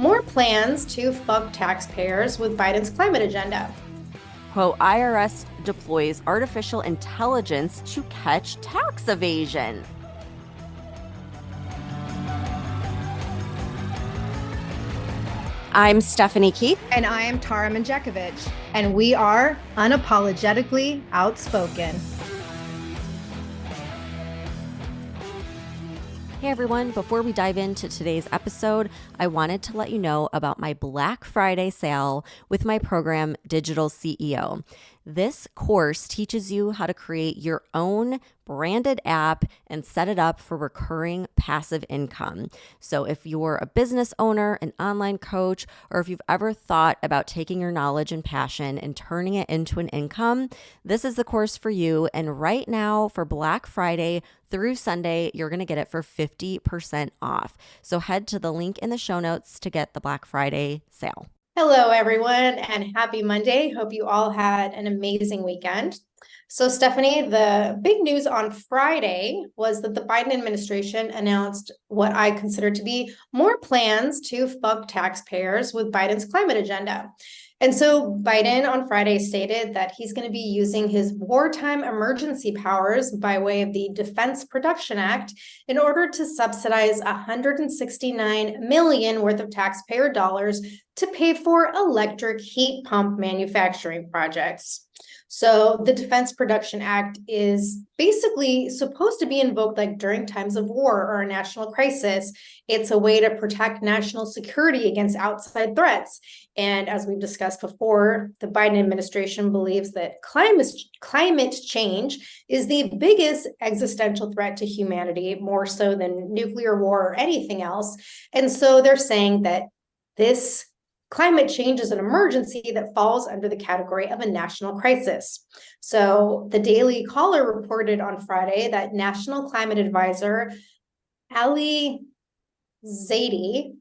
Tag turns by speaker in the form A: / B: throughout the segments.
A: more plans to fuck taxpayers with Biden's climate agenda.
B: Quote, IRS deploys artificial intelligence to catch tax evasion. I'm Stephanie Keith.
A: And I am Tara Manjakovic. And we are unapologetically outspoken.
B: Hey everyone, before we dive into today's episode, I wanted to let you know about my Black Friday sale with my program, Digital CEO. This course teaches you how to create your own branded app and set it up for recurring passive income. So if you're a business owner, an online coach, or if you've ever thought about taking your knowledge and passion and turning it into an income, this is the course for you. And right now for Black Friday through Sunday, you're going to get it for 50% off. So head to the link in the show notes to get the Black Friday sale.
A: Hello, everyone, and happy Monday. Hope you all had an amazing weekend. So, Stephanie, the big news on Friday was that the Biden administration announced what I consider to be more plans to fuck taxpayers with Biden's climate agenda. And so Biden on Friday stated that he's going to be using his wartime emergency powers by way of the Defense Production Act in order to subsidize $169 million worth of taxpayer dollars to pay for electric heat pump manufacturing projects. So the Defense Production Act is basically supposed to be invoked like during times of war or a national crisis. It's a way to protect national security against outside threats. And as we've discussed before, the Biden administration believes that climate change is the biggest existential threat to humanity, more so than nuclear war or anything else. And so they're saying that this climate change is an emergency that falls under the category of a national crisis. So the Daily Caller reported on Friday that National Climate Advisor Ali Zaidi,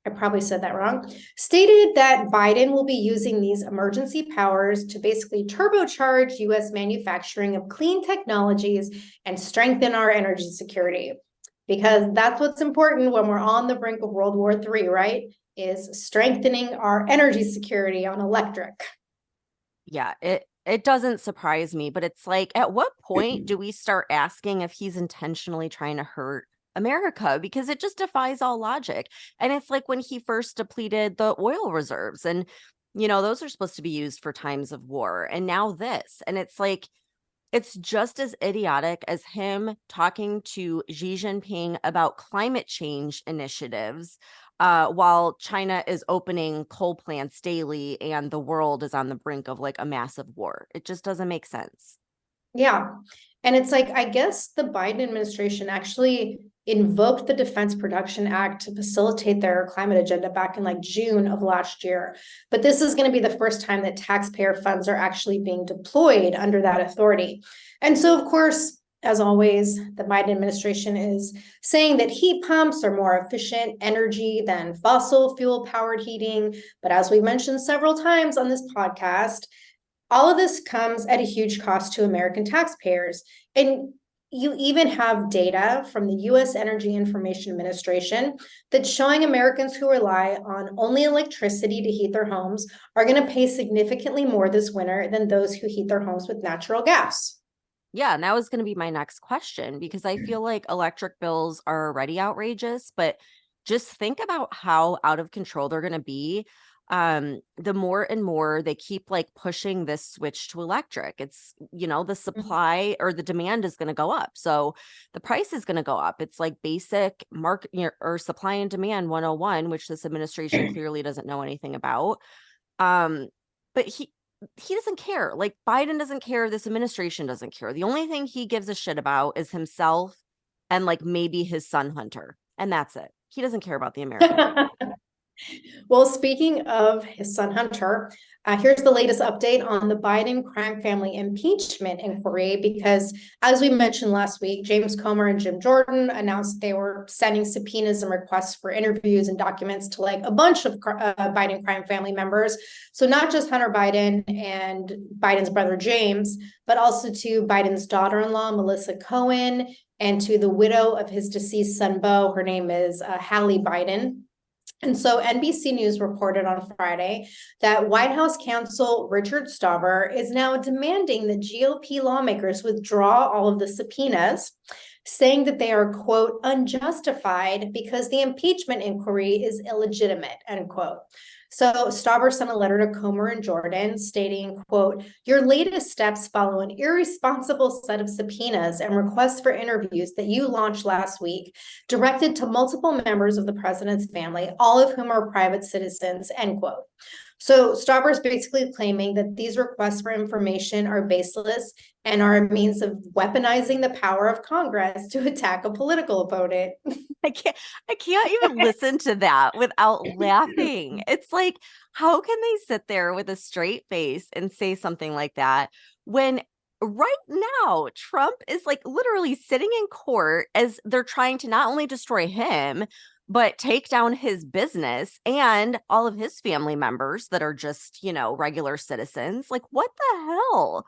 A: I probably said that wrong, stated that Biden will be using these emergency powers to basically turbocharge U.S. manufacturing of clean technologies and strengthen our energy security. Because that's what's important when we're on the brink of World War III, right? Is strengthening our energy security on electric.
B: Yeah, it doesn't surprise me, but it's like, at what point do we start asking if he's intentionally trying to hurt America? Because it just defies all logic. And it's like when he first depleted the oil reserves, and those are supposed to be used for times of war. And now this, and it's like, it's just as idiotic as him talking to Xi Jinping about climate change initiatives while China is opening coal plants daily and the world is on the brink of like a massive war. It just doesn't make sense.
A: Yeah. And it's like, I guess the Biden administration actually invoked the Defense Production Act to facilitate their climate agenda back in like June of last year. But this is going to be the first time that taxpayer funds are actually being deployed under that authority. And so, of course, as always, the Biden administration is saying that heat pumps are more efficient energy than fossil fuel powered heating. But as we mentioned several times on this podcast, all of this comes at a huge cost to American taxpayers. And you even have data from the U.S. Energy Information Administration that's showing Americans who rely on only electricity to heat their homes are going to pay significantly more this winter than those who heat their homes with natural gas.
B: Yeah, and that was going to be my next question, because I feel like electric bills are already outrageous, but just think about how out of control they're going to be. The more and more they keep like pushing this switch to electric, it's, the supply or the demand is going to go up. So the price is going to go up. It's like basic market or supply and demand 101, which this administration clearly doesn't know anything about. But he doesn't care. Like, Biden doesn't care. This administration doesn't care. The only thing he gives a shit about is himself and like maybe his son Hunter. And that's it. He doesn't care about the American.
A: Well, speaking of his son Hunter, here's the latest update on the Biden crime family impeachment inquiry, because as we mentioned last week, James Comer and Jim Jordan announced they were sending subpoenas and requests for interviews and documents to like a bunch of Biden crime family members. So not just Hunter Biden and Biden's brother James, but also to Biden's daughter-in-law, Melissa Cohen, and to the widow of his deceased son, Beau. Her name is Hallie Biden. And so NBC News reported on Friday that White House counsel Richard Stauber is now demanding that GOP lawmakers withdraw all of the subpoenas, saying that they are, quote, unjustified because the impeachment inquiry is illegitimate, end quote. So Stauber sent a letter to Comer and Jordan stating, quote, your latest steps follow an irresponsible set of subpoenas and requests for interviews that you launched last week, directed to multiple members of the president's family, all of whom are private citizens, end quote. So Stauber is basically claiming that these requests for information are baseless and are a means of weaponizing the power of Congress to attack a political opponent.
B: I can't even listen to that without laughing. It's like, how can they sit there with a straight face and say something like that when right now Trump is like literally sitting in court as they're trying to not only destroy him, but take down his business and all of his family members that are just, regular citizens. Like, what the hell?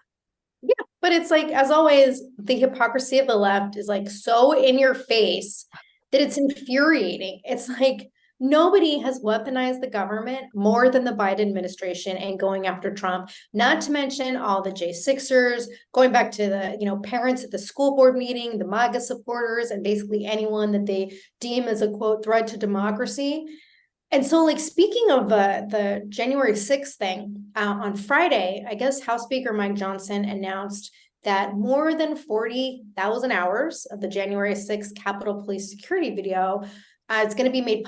A: Yeah, but it's like, as always, the hypocrisy of the left is like so in your face that it's infuriating. It's like nobody has weaponized the government more than the Biden administration and going after Trump, not to mention all the J6ers, going back to the, parents at the school board meeting, the MAGA supporters, and basically anyone that they deem as a, quote, threat to democracy. And so, like, speaking of the January 6th thing, on Friday, I guess House Speaker Mike Johnson announced that more than 40,000 hours of the January 6th Capitol Police security video is going to be made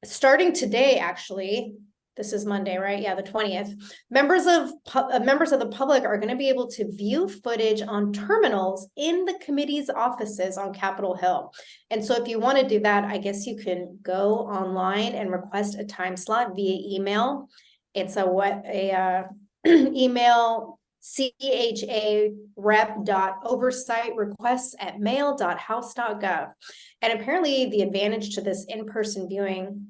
A: starting today, actually. This is Monday, right? Yeah, the 20th. Members of the public are going to be able to view footage on terminals in the committee's offices on Capitol Hill. And so if you want to do that, I guess you can go online and request a time slot via email. It's email CHA rep.oversight requests at mail.house.gov. And apparently the advantage to this in-person viewing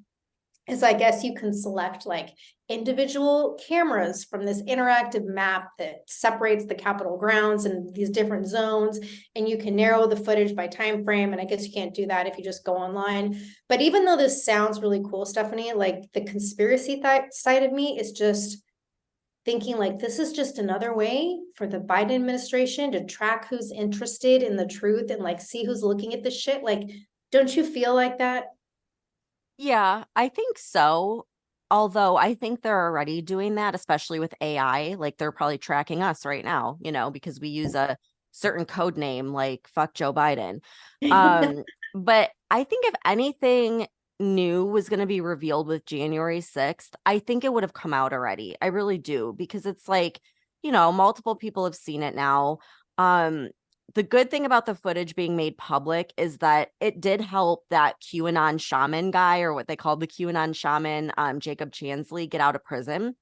A: is I guess you can select like individual cameras from this interactive map that separates the Capitol grounds and these different zones, and you can narrow the footage by time frame. And I guess you can't do that if you just go online. But even though this sounds really cool, Stephanie, like the conspiracy side of me is just thinking like this is just another way for the Biden administration to track who's interested in the truth and like see who's looking at this shit. Like, don't you feel like that?
B: Yeah, I think so. Although I think they're already doing that, especially with AI. Like they're probably tracking us right now, because we use a certain code name like fuck Joe Biden. Um, but I think if anything new was going to be revealed with January 6th, I think it would have come out already. I really do, because it's like, multiple people have seen it now. The good thing about the footage being made public is that it did help that QAnon shaman guy, or what they called the QAnon shaman, Jacob Chansley, get out of prison,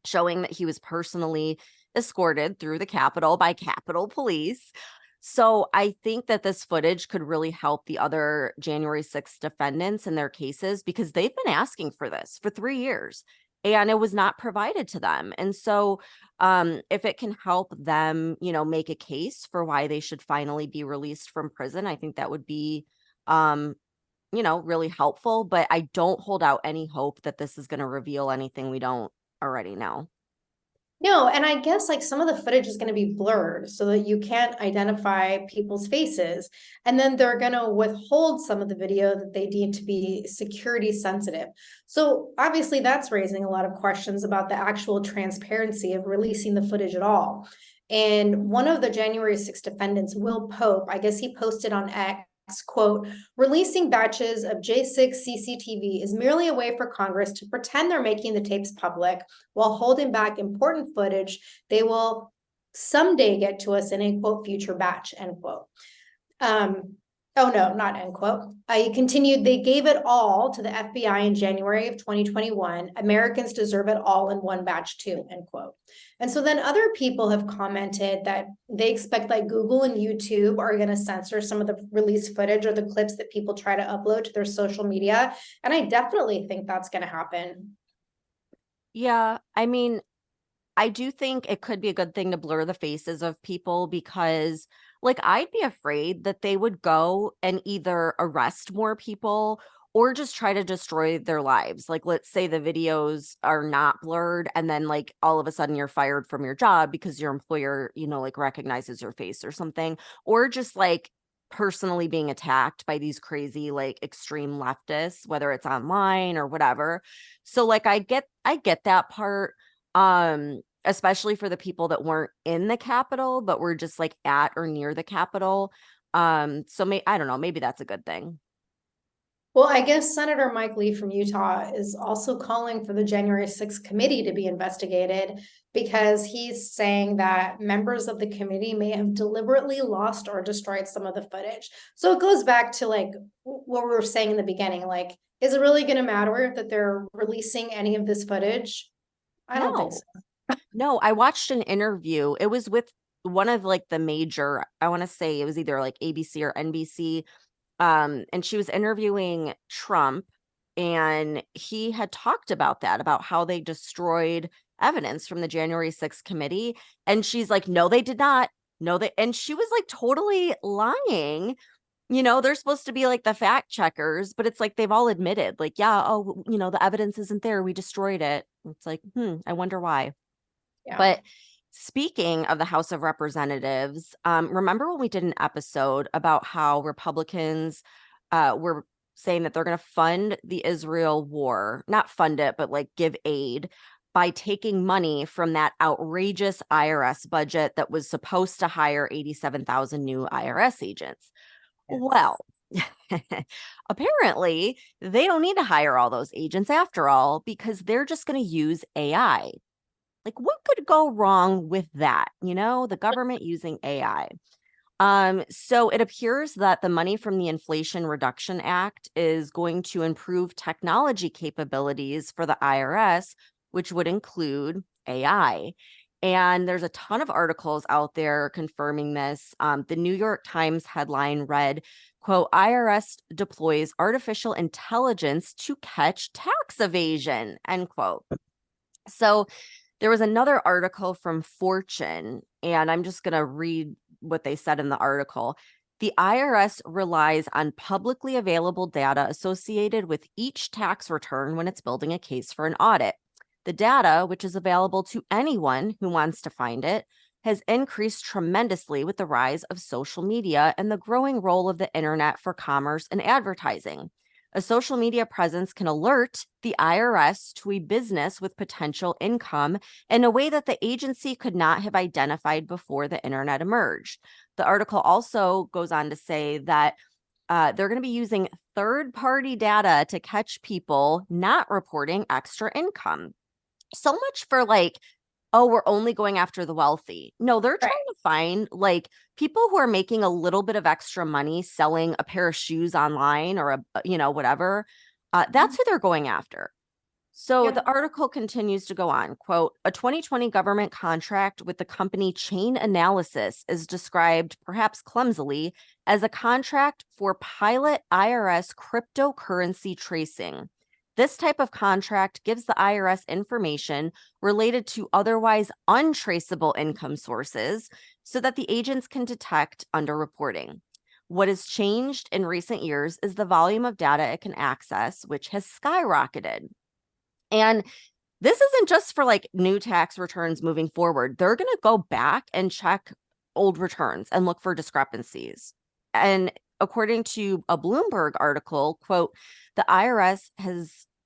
B: showing that he was personally escorted through the Capitol by Capitol Police. So I think that this footage could really help the other January 6th defendants in their cases, because they've been asking for this for 3 years and it was not provided to them. And so if it can help them, make a case for why they should finally be released from prison, I think that would be, really helpful. But I don't hold out any hope that this is going to reveal anything we don't already know.
A: No, and I guess like some of the footage is going to be blurred so that you can't identify people's faces. And then they're going to withhold some of the video that they deem to be security sensitive. So obviously that's raising a lot of questions about the actual transparency of releasing the footage at all. And one of the January 6th defendants, Will Pope, I guess he posted on X, quote, releasing batches of J6 CCTV is merely a way for Congress to pretend they're making the tapes public while holding back important footage they will someday get to us in a, quote, future batch, end quote. Oh no, not end quote. He continued, they gave it all to the FBI in January of 2021. Americans deserve it all in one batch too, end quote. And so then other people have commented that they expect like Google and YouTube are going to censor some of the released footage or the clips that people try to upload to their social media. And I definitely think that's going to happen.
B: Yeah, I mean, I do think it could be a good thing to blur the faces of people, because Like, I'd be afraid that they would go and either arrest more people or just try to destroy their lives. Like, let's say the videos are not blurred, and then like all of a sudden you're fired from your job because your employer, like recognizes your face or something, or just like personally being attacked by these crazy, like extreme leftists, whether it's online or whatever. So like I get that part. Especially for the people that weren't in the Capitol, but were just like at or near the Capitol. So I don't know, maybe that's a good thing.
A: Well, I guess Senator Mike Lee from Utah is also calling for the January 6th committee to be investigated because he's saying that members of the committee may have deliberately lost or destroyed some of the footage. So it goes back to like what we were saying in the beginning, like, is it really going to matter that they're releasing any of this footage? I don't think
B: No,
A: so.
B: no, I watched an interview. It was with one of like the major, I want to say it was either like ABC or NBC. And she was interviewing Trump, and he had talked about that, about how they destroyed evidence from the January 6th committee. And she's like, no, they did not. No, they, and she was like totally lying. They're supposed to be like the fact checkers, but it's like they've all admitted, like, yeah, oh, the evidence isn't there. We destroyed it. It's like, I wonder why.
A: Yeah.
B: But speaking of the House of Representatives, remember when we did an episode about how Republicans were saying that they're going to fund the Israel war, not fund it, but like give aid by taking money from that outrageous IRS budget that was supposed to hire 87,000 new IRS agents?
A: Yes.
B: Well, apparently they don't need to hire all those agents after all, because they're just going to use AI. Like, what could go wrong with that? The government using AI. So it appears that the money from the Inflation Reduction Act is going to improve technology capabilities for the IRS, which would include AI. And there's a ton of articles out there confirming this. The New York Times headline read, quote, IRS deploys artificial intelligence to catch tax evasion, end quote. So there was another article from Fortune, and I'm just going to read what they said in the article. The IRS relies on publicly available data associated with each tax return when it's building a case for an audit. The data, which is available to anyone who wants to find it, has increased tremendously with the rise of social media and the growing role of the internet for commerce and advertising. A social media presence can alert the IRS to a business with potential income in a way that the agency could not have identified before the internet emerged. The article also goes on to say that they're going to be using third-party data to catch people not reporting extra income. So much for like, oh, we're only going after the wealthy. No, they're trying
A: Right.
B: to find like people who are making a little bit of extra money selling a pair of shoes online or whatever. That's who they're going after. So the
A: Yep.
B: article continues to go on, quote, a 2020 government contract with the company Chain Analysis is described, perhaps clumsily, as a contract for pilot IRS cryptocurrency tracing. This type of contract gives the IRS information related to otherwise untraceable income sources so that the agents can detect underreporting. What has changed in recent years is the volume of data it can access, which has skyrocketed. And this isn't just for like new tax returns moving forward. They're going to go back and check old returns and look for discrepancies. And according to a Bloomberg article, quote, the IRS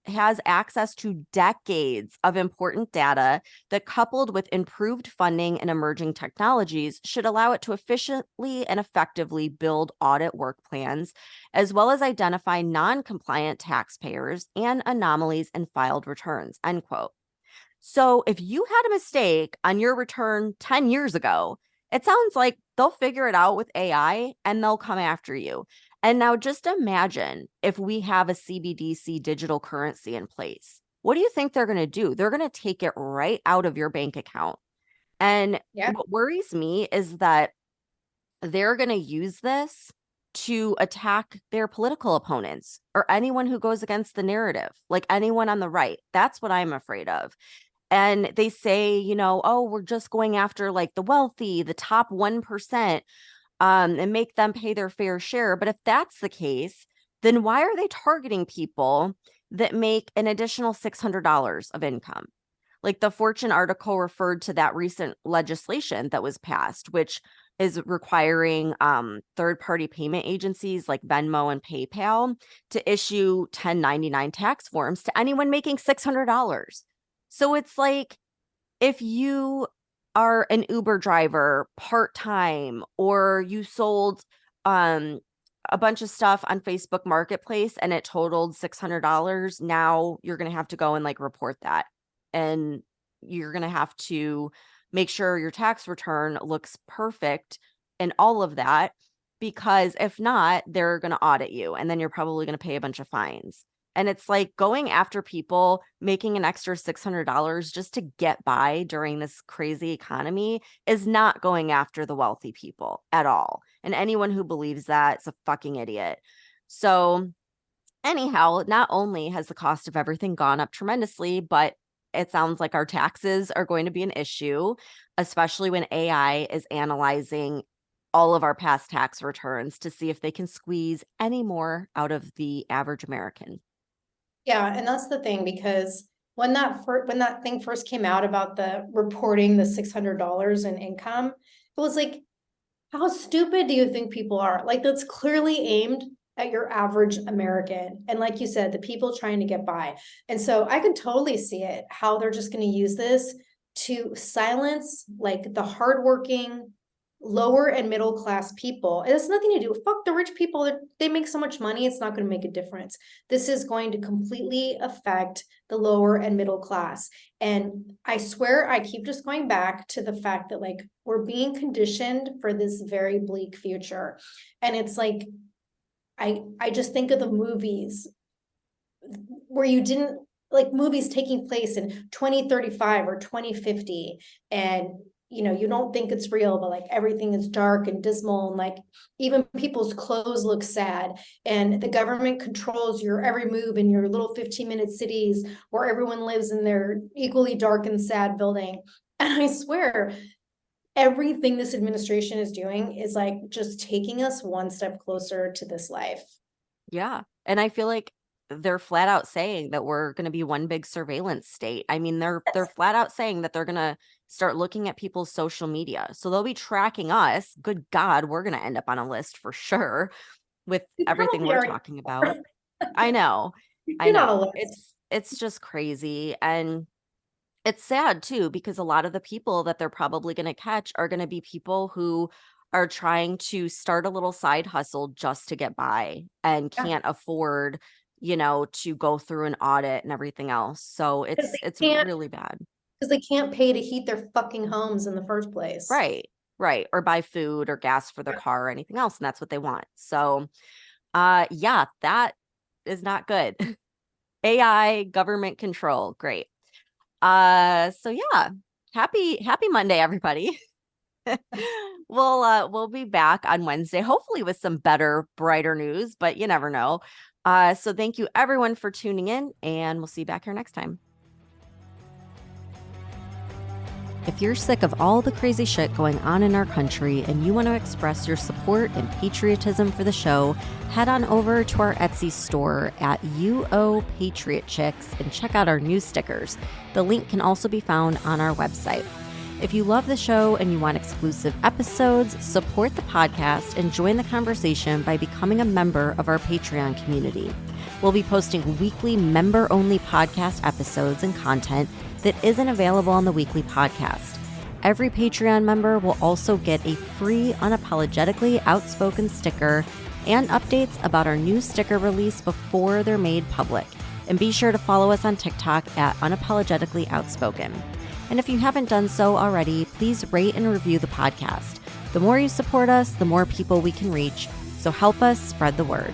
B: has access to decades of important data that, coupled with improved funding and emerging technologies, should allow it to efficiently and effectively build audit work plans, as well as identify non-compliant taxpayers and anomalies in filed returns, end quote. So if you had a mistake on your return 10 years ago, it sounds like they'll figure it out with AI and they'll come after you. And now just imagine if we have a CBDC digital currency in place. What do you think they're going to do? They're going to take it right out of your bank account. And
A: Yeah.
B: what worries me is that they're going to use this to attack their political opponents or anyone who goes against the narrative, like anyone on the right. That's what I'm afraid of. And they say, oh, we're just going after like the wealthy, the top 1%. and make them pay their fair share. But if that's the case, then why are they targeting people that make an additional $600 of income? Like the Fortune article referred to that recent legislation that was passed, which is requiring third-party payment agencies like Venmo and PayPal to issue 1099 tax forms to anyone making $600. So it's like, if you are an Uber driver part-time, or you sold a bunch of stuff on Facebook Marketplace and it totaled $600, now you're going to have to go and like report that. And you're going to have to make sure your tax return looks perfect and all of that, because if not, they're going to audit you and then you're probably going to pay a bunch of fines. And it's like going after people making an extra $600 just to get by during this crazy economy is not going after the wealthy people at all. And anyone who believes that is a fucking idiot. So anyhow, not only has the cost of everything gone up tremendously, but it sounds like our taxes are going to be an issue, especially when AI is analyzing all of our past tax returns to see if they can squeeze any more out of the average American.
A: Yeah, and that's the thing, because when that thing first came out about the reporting the $600 in income, it was like, how stupid do you think people are? Like, that's clearly aimed at your average American. And like you said, the people trying to get by. And so I can totally see it, how they're just going to use this to silence like the hardworking, lower and middle class people. It has nothing to do, fuck the rich people. They make so much money, it's not going to make a difference. This is going to completely affect the lower and middle class. And I swear, I keep just going back to the fact that like we're being conditioned for this very bleak future. And it's like, I just think of the movies where you didn't like movies taking place in 2035 or 2050, and you don't think it's real, but like everything is dark and dismal, and like even people's clothes look sad, and the government controls your every move in your little 15-minute cities where everyone lives in their equally dark and sad building. And I swear, everything this administration is doing is like just taking us one step closer to this life.
B: Yeah. And I feel like they're flat out saying that we're going to be one big surveillance state. I mean, they're flat out saying that they're going to start looking at people's social media. So they'll be tracking us. Good God, we're going to end up on a list for sure with everything we're talking about. I know. I know. It's just crazy. And it's sad too, because a lot of the people that they're probably going to catch are going to be people who are trying to start a little side hustle just to get by and can't afford, to go through an audit and everything else. So it's really bad.
A: Because they can't pay to heat their fucking homes in the first place.
B: Right. Right. Or buy food or gas for their car or anything else. And that's what they want. So yeah, that is not good. AI government control. Great. So yeah, happy Monday, everybody. We'll be back on Wednesday, hopefully with some better, brighter news, but you never know. So thank you everyone for tuning in, and we'll see you back here next time. If you're sick of all the crazy shit going on in our country and you want to express your support and patriotism for the show, head on over to our Etsy store at UO Patriot Chicks and check out our new stickers. The link can also be found on our website. If you love the show and you want exclusive episodes, support the podcast and join the conversation by becoming a member of our Patreon community. We'll be posting weekly member-only podcast episodes and content that isn't available on the weekly podcast. Every Patreon member will also get a free Unapologetically Outspoken sticker and updates about our new sticker release before they're made public. And be sure to follow us on TikTok at Unapologetically Outspoken. And if you haven't done so already, please rate and review the podcast. The more you support us, the more people we can reach. So help us spread the word.